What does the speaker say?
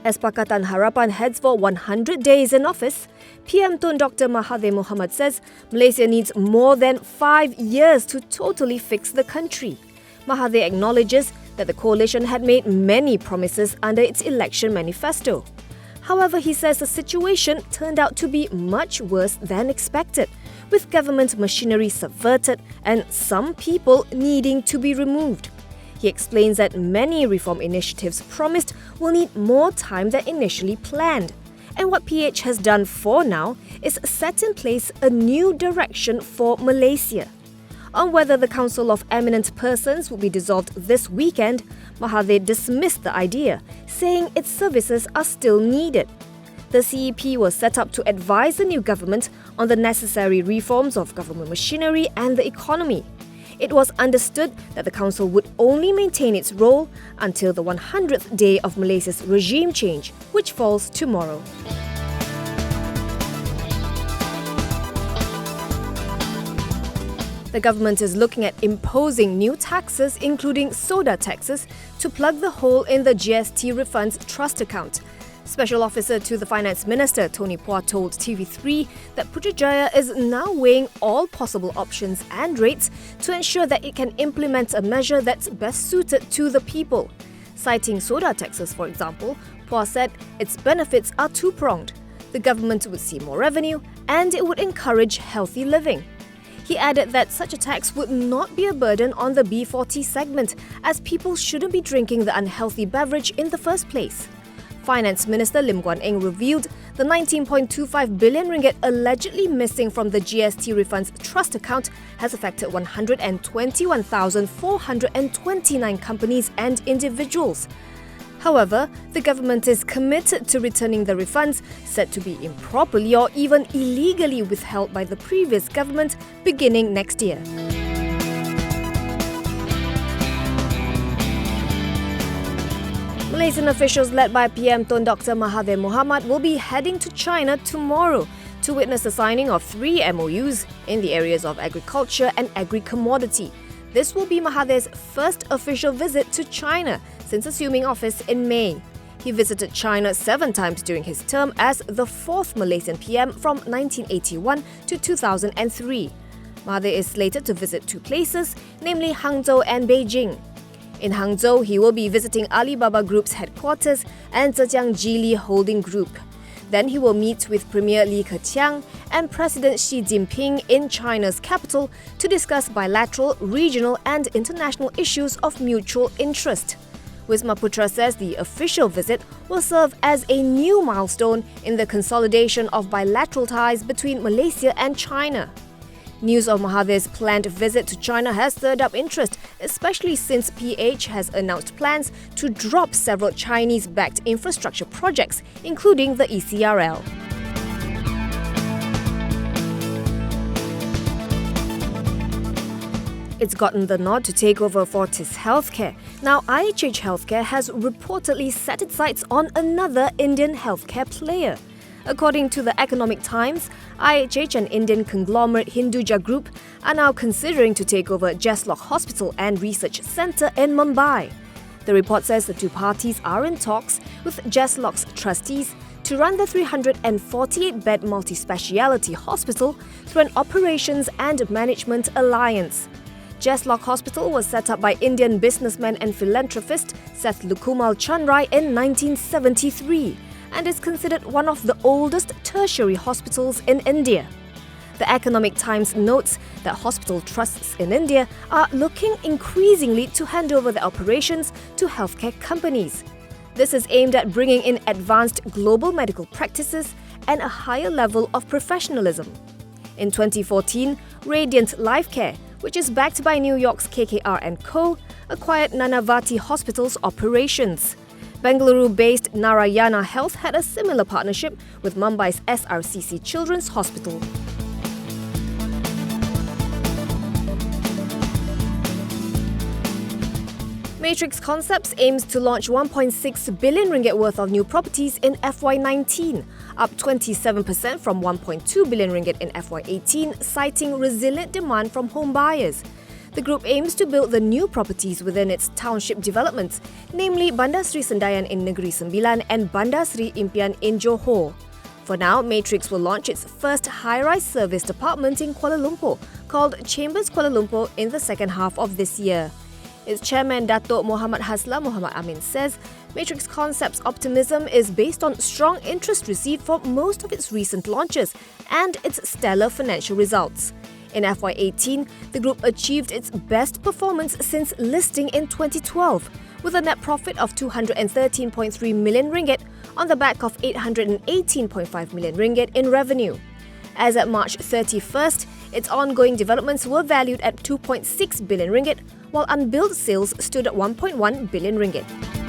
As Pakatan Harapan heads for 100 days in office, PM Tun Dr. Mahathir Mohamad says Malaysia needs more than 5 years to totally fix the country. Mahathir acknowledges that the coalition had made many promises under its election manifesto. However, he says the situation turned out to be much worse than expected, with government machinery subverted and some people needing to be removed. He explains that many reform initiatives promised will need more time than initially planned. And what PH has done for now is set in place a new direction for Malaysia. On whether the Council of Eminent Persons will be dissolved this weekend, Mahathir dismissed the idea, saying its services are still needed. The CEP was set up to advise the new government on the necessary reforms of government machinery and the economy. It was understood that the council would only maintain its role until the 100th day of Malaysia's regime change, which falls tomorrow. The government is looking at imposing new taxes, including soda taxes, to plug the hole in the GST refunds trust account. Special Officer to the Finance Minister Tony Pua told TV3 that Putrajaya is now weighing all possible options and rates to ensure that it can implement a measure that's best suited to the people. Citing soda taxes, for example, Pua said its benefits are two-pronged. The government would see more revenue and it would encourage healthy living. He added that such a tax would not be a burden on the B40 segment, as people shouldn't be drinking the unhealthy beverage in the first place. Finance Minister Lim Guan Eng revealed the 19.25 billion ringgit allegedly missing from the GST refunds trust account has affected 121,429 companies and individuals. However, the government is committed to returning the refunds said to be improperly or even illegally withheld by the previous government beginning next year. Malaysian officials led by PM Tun Dr. Mahathir Mohamad will be heading to China tomorrow to witness the signing of 3 MOUs in the areas of agriculture and agri-commodity. This will be Mahathir's first official visit to China since assuming office in May. He visited China 7 times during his term as the 4th Malaysian PM from 1981 to 2003. Mahathir is slated to visit 2 places, namely Hangzhou and Beijing. In Hangzhou, he will be visiting Alibaba Group's headquarters and Zhejiang Geely Holding Group. Then he will meet with Premier Li Keqiang and President Xi Jinping in China's capital to discuss bilateral, regional and international issues of mutual interest. Wisma Putra says the official visit will serve as a new milestone in the consolidation of bilateral ties between Malaysia and China. News of Mahathir's planned visit to China has stirred up interest, especially since PH has announced plans to drop several Chinese-backed infrastructure projects, including the ECRL. It's gotten the nod to take over Fortis Healthcare. Now, IHH Healthcare has reportedly set its sights on another Indian healthcare player. According to the Economic Times, IHH and Indian conglomerate Hinduja Group are now considering to take over Jeslock Hospital and Research Centre in Mumbai. The report says the 2 parties are in talks with Jeslock's trustees to run the 348-bed multi-speciality hospital through an operations and management alliance. Jeslock Hospital was set up by Indian businessman and philanthropist Seth Lukumal Chandrai in 1973. And is considered one of the oldest tertiary hospitals in India. The Economic Times notes that hospital trusts in India are looking increasingly to hand over their operations to healthcare companies. This is aimed at bringing in advanced global medical practices and a higher level of professionalism. In 2014, Radiant Lifecare, which is backed by New York's KKR & Co., acquired Nanavati Hospital's operations. Bengaluru-based Narayana Health had a similar partnership with Mumbai's SRCC Children's Hospital. Matrix Concepts aims to launch 1.6 billion ringgit worth of new properties in FY19, up 27% from 1.2 billion ringgit in FY18, citing resilient demand from home buyers. The group aims to build the new properties within its township developments, namely Bandar Sri Sendayan in Negeri Sembilan and Bandar Sri Impian in Johor. For now, Matrix will launch its first high-rise serviced apartment in Kuala Lumpur, called Chambers Kuala Lumpur, in the second half of this year. Its chairman, Datuk Muhammad Hasla Muhammad Amin, says Matrix Concepts' optimism is based on strong interest received for most of its recent launches and its stellar financial results. In FY18, the group achieved its best performance since listing in 2012, with a net profit of 213.3 million ringgit on the back of 818.5 million ringgit in revenue. As at March 31st, its ongoing developments were valued at 2.6 billion ringgit, while unbilled sales stood at 1.1 billion ringgit.